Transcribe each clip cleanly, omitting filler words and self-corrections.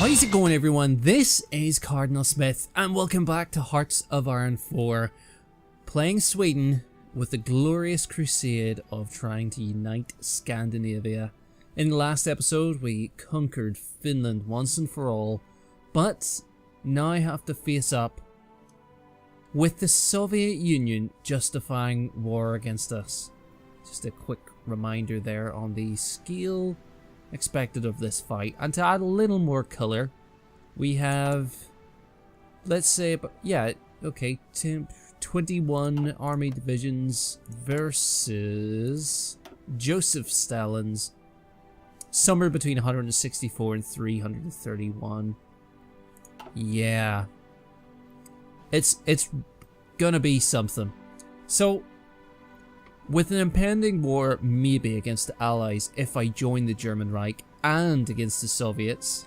How's it going, everyone? This is Cardinal Smith and welcome back to Hearts of Iron 4, playing Sweden with the glorious crusade of trying to unite Scandinavia. In the last episode we conquered Finland once and for all, but now I have to face up with the Soviet Union justifying war against us. Just a quick reminder there on the scale expected of this fight, and to add a little more colour, we have, let's say, yeah, okay, 21 army divisions versus Joseph Stalin's somewhere between 164 and 331. Yeah, it's gonna be something. So with an impending war maybe against the Allies if I join the German Reich and against the Soviets,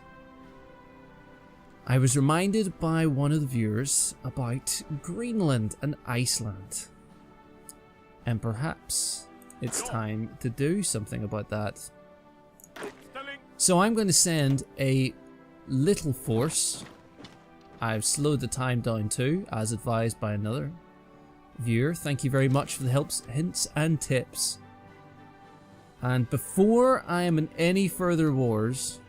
I was reminded by one of the viewers about Greenland and Iceland. And perhaps it's time to do something about that. So I'm going to send a little force. I've slowed the time down too, as advised by another viewer. Thank you very much for the helps, hints and tips. And before I am in any further wars,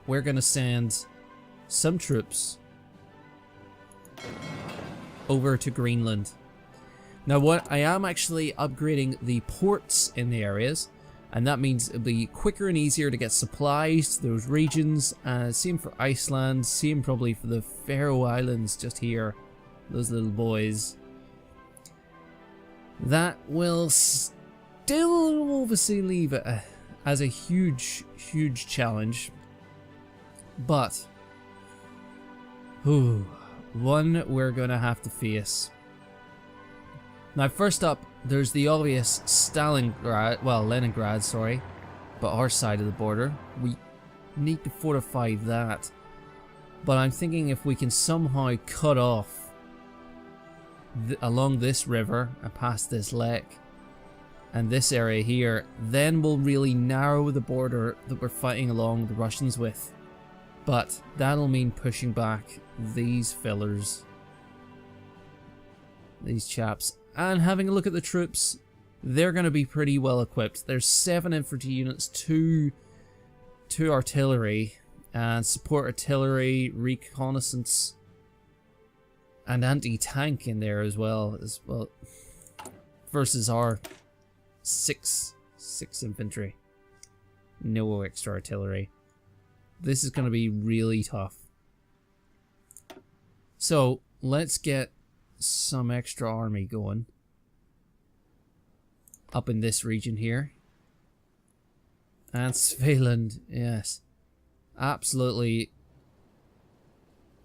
we're gonna send some troops over to Greenland. Now what I am actually upgrading the ports in the areas, and that means it'll be quicker and easier to get supplies to those regions. Same for Iceland, same probably for the Faroe Islands just here. Those little boys. That will still obviously leave it as a huge challenge. But, one we're gonna have to face. Now first up, there's the obvious Leningrad, sorry, but our side of the border. We need to fortify that. But I'm thinking if we can somehow cut off along this river and past this lake and this area here, then we'll really narrow the border that we're fighting along the Russians with. But that'll mean pushing back these fillers, these chaps, and having a look at the troops. They're going to be pretty well equipped. There's 7 infantry units, 2 artillery, and support artillery, reconnaissance, and anti-tank in there as well, versus our 6 infantry. No extra artillery. This is going to be really tough. So let's get some extra army going up in this region here. And Finland, yes, absolutely.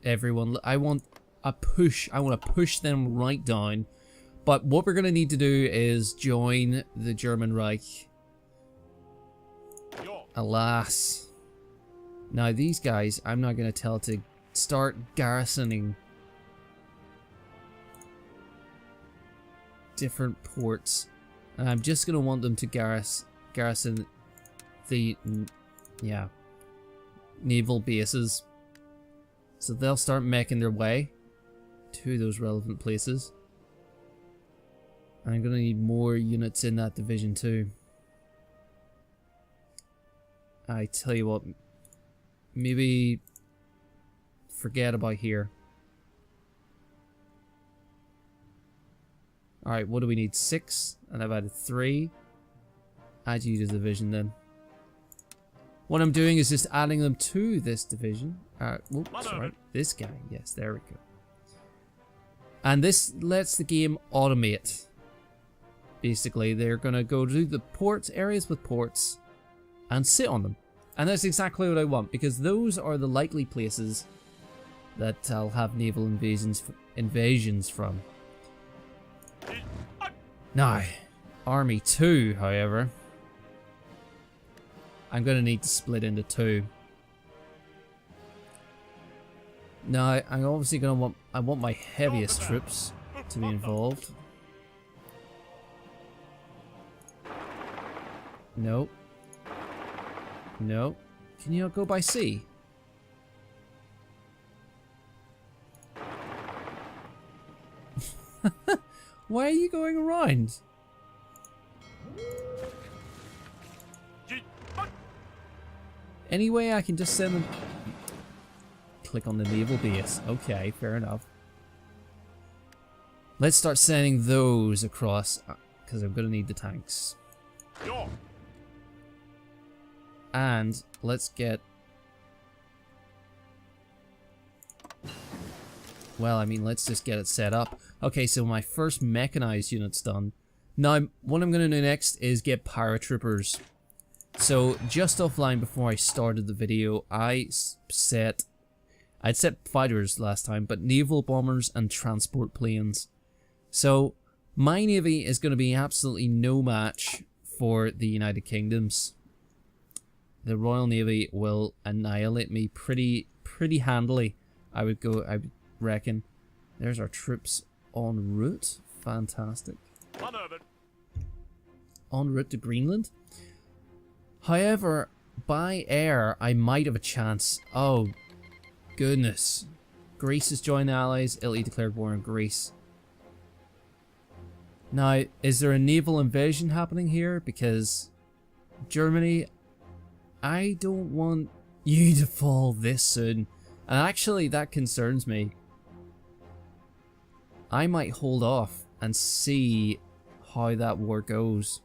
Everyone, I want to push them right down. But what we're going to need to do is join the German Reich. Alas. Now these guys, I'm not going to tell to start garrisoning different ports. And I'm just going to want them to garrison the, naval bases. So they'll start making their way to those relevant places. I'm going to need more units in that division too. I tell you what, maybe forget about here. Alright, what do we need? 6, and I've added 3. Add you to the division then. What I'm doing is just adding them to this division. Whoops, sorry. This guy. Yes, there we go. And this lets the game automate. Basically, they're going to go to the ports, areas with ports, and sit on them. And that's exactly what I want, because those are the likely places that I'll have naval invasions from. Now, Army 2, however, I'm going to need to split into 2. Now, I'm obviously going to I want my heaviest troops to be involved. No. No. Can you not go by sea? Why are you going around? Anyway, I can just send them... Click on the naval base. Okay, fair enough. Let's start sending those across, because I'm going to need the tanks. And let's get... Well, I mean, let's just get it set up. Okay, so my first mechanized unit's done. Now, what I'm going to do next is get paratroopers. So, just offline before I started the video, I'd set fighters last time, but naval bombers and transport planes. So, my navy is going to be absolutely no match for the United Kingdom's. The Royal Navy will annihilate me pretty handily, I would reckon. There's our troops en route. Fantastic. En route to Greenland. However, by air, I might have a chance. Oh, goodness. Greece has joined the Allies. Italy declared war on Greece. Now, is there a naval invasion happening here? Because Germany, I don't want you to fall this soon. And actually, that concerns me. I might hold off and see how that war goes.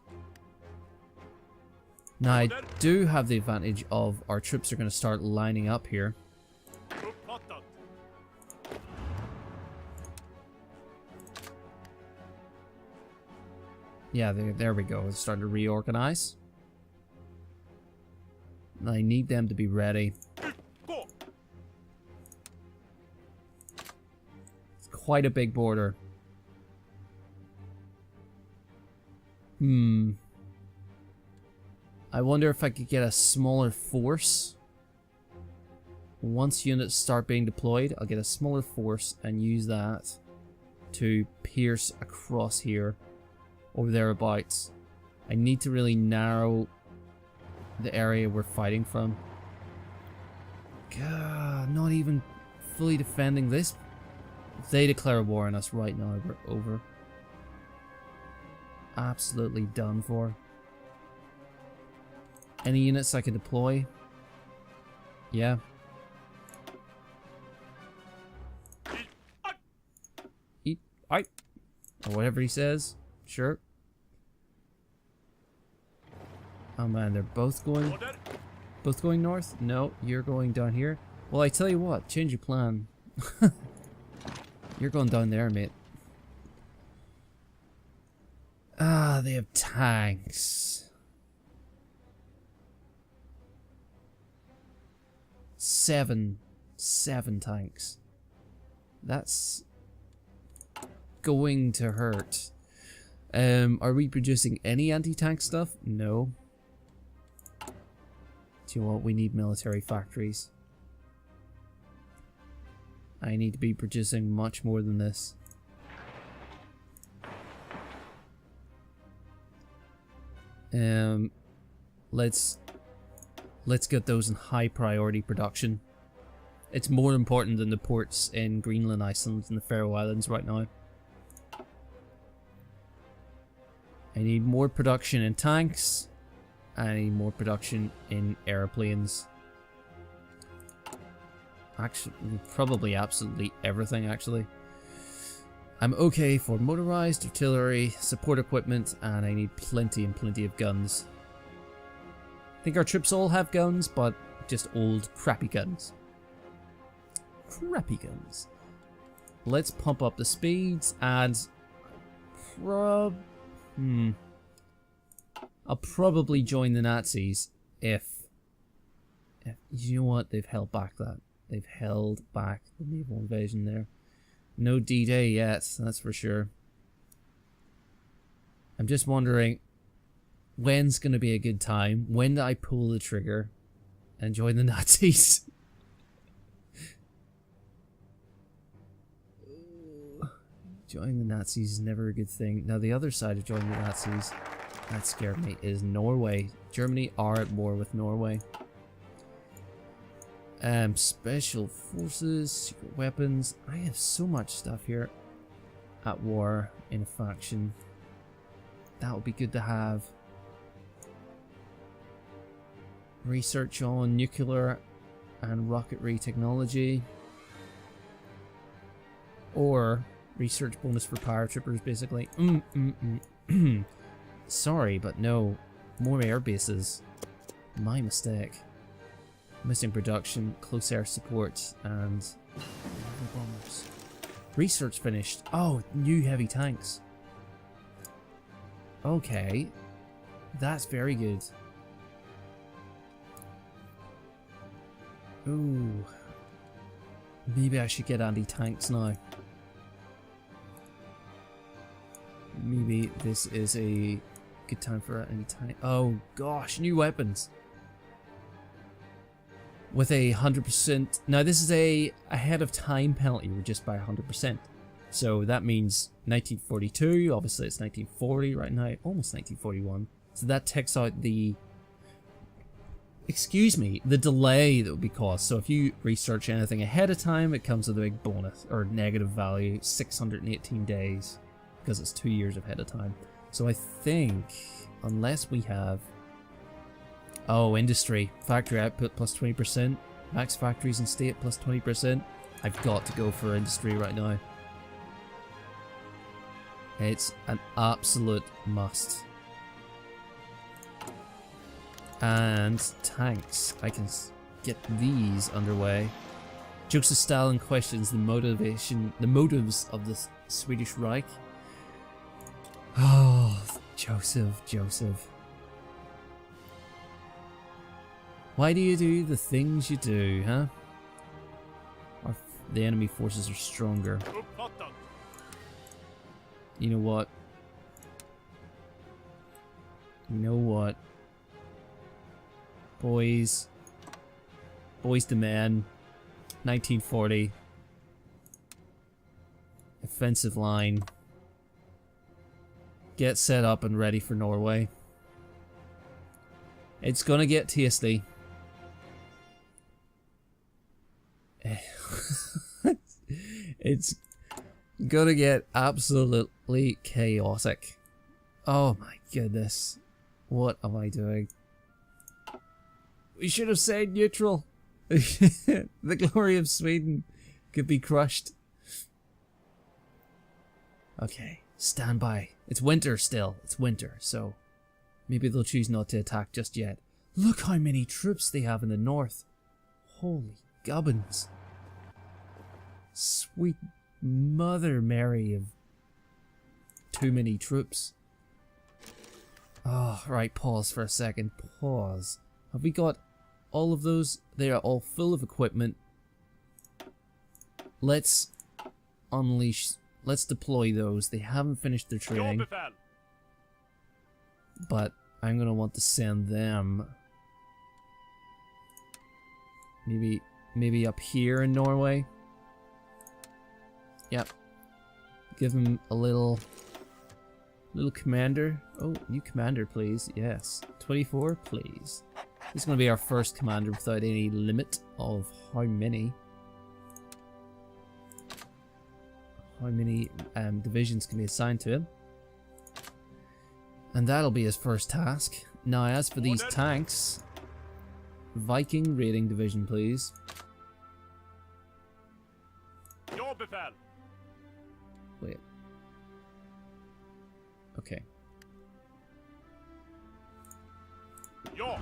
Now, I do have the advantage of our troops are going to start lining up here. Yeah, there we go. It's starting to reorganize. I need them to be ready. It's quite a big border. I wonder if I could get a smaller force. Once units start being deployed, I'll get a smaller force and use that to pierce across here or thereabouts. I need to really narrow the area we're fighting from. God, not even fully defending this. If they declare war on us right now, we're over. Absolutely done for. Any units I can deploy? Yeah. Eat, or whatever he says. Sure. Oh man, they're both going north? No, you're going down here. Well, I tell you what, change your plan. You're going down there, mate. Ah, they have tanks. 7 tanks. That's going to hurt. Are we producing any anti-tank stuff? No. Do you know what? We need military factories. I need to be producing much more than this. Let's get those in high priority production. It's more important than the ports in Greenland, Iceland, and the Faroe Islands right now. I need more production in tanks. I need more production in airplanes. Actually, probably absolutely everything, actually. I'm okay for motorized artillery, support equipment, and I need plenty and plenty of guns. I think our troops all have guns, but just old, crappy guns. Crappy guns. Let's pump up the speeds, and... I'll probably join the Nazis if... You know what? They've held back that. They've held back the naval invasion there. No D-Day yet, that's for sure. I'm just wondering, when's going to be a good time? When do I pull the trigger and join the Nazis? Joining the Nazis is never a good thing. Now the other side of joining the Nazis, that scared me, is Norway. Germany are at war with Norway. Special forces, secret weapons. I have so much stuff here. At war in a faction. That would be good to have. Research on nuclear and rocketry technology. Or research bonus for paratroopers, basically. Sorry, but no. More air bases. My mistake. Missing production, close air support, and bombers. Research finished. Oh, new heavy tanks. Okay. That's very good. Ooh. Maybe I should get anti-tanks now. Maybe this is a good time for anti-tank. Oh gosh, new weapons. With a 100%. Now this is a ahead of time penalty reduced by 100%. So that means 1942, obviously it's 1940 right now, almost 1941. So that takes out the, excuse me, the delay that would be caused. So if you research anything ahead of time, it comes with a big bonus, or negative value, 618 days, because it's 2 years ahead of time. So I think, unless we have, oh, industry, factory output plus 20%, max factories in state plus 20%, I've got to go for industry right now. It's an absolute must. And tanks, I can get these underway. Joseph Stalin questions the motives of the Swedish Reich. Oh, Joseph. Why do you do the things you do, huh? The enemy forces are stronger. You know what? Boys to men. 1940. Offensive line. Get set up and ready for Norway. It's gonna get tasty. It's gonna get absolutely chaotic. Oh my goodness. What am I doing? We should have said neutral. The glory of Sweden could be crushed. Okay, stand by. It's winter still. It's winter, so maybe they'll choose not to attack just yet. Look how many troops they have in the north. Holy gubbins. Sweet Mother Mary of too many troops. Oh, right, pause for a second. Pause. Have we got all of those? They are all full of equipment. Let's unleash. Let's deploy those. They haven't finished their training. But I'm going to want to send them. Maybe up here in Norway. Yep. Give him a little commander. Oh, new commander, please. Yes. 24, please. This is going to be our first commander without any limit of how many divisions can be assigned to him. And that'll be his first task. Now, as for these tanks, Viking raiding division, please. Wait. Okay.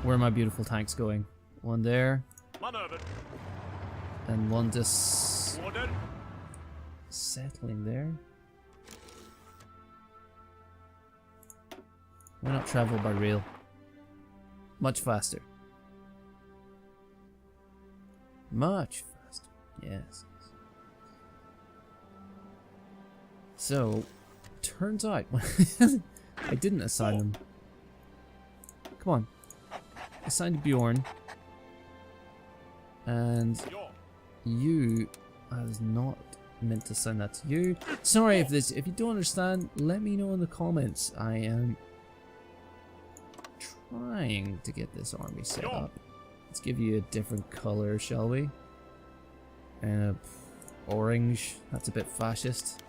Where are my beautiful tanks going? One there. And one just settling there. Why not travel by rail? Much faster. Much faster. Yes. So, turns out I didn't assign them. Come on. Assigned Bjorn. And you, I was not meant to send that to you. Sorry if you don't understand, let me know in the comments. I am trying to get this army set up. Let's give you a different color, shall we? Orange. That's a bit fascist.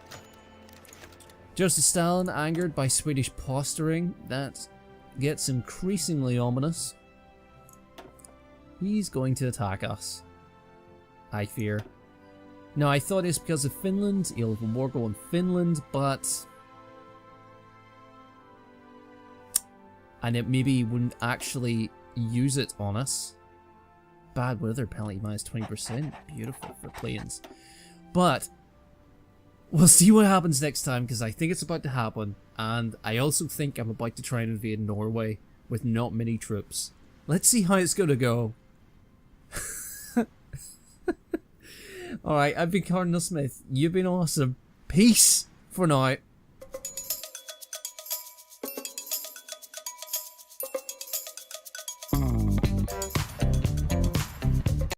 Joseph Stalin angered by Swedish posturing. That gets increasingly ominous. He's going to attack us, I fear. Now, I thought it's because of Finland. He'll have a war going Finland, but... and it maybe wouldn't actually use it on us. Bad weather penalty minus 20%. Beautiful for planes. But we'll see what happens next time, because I think it's about to happen. And I also think I'm about to try and invade Norway with not many troops. Let's see how it's going to go. Alright, I've been Cardinal Smith. You've been awesome. Peace for now.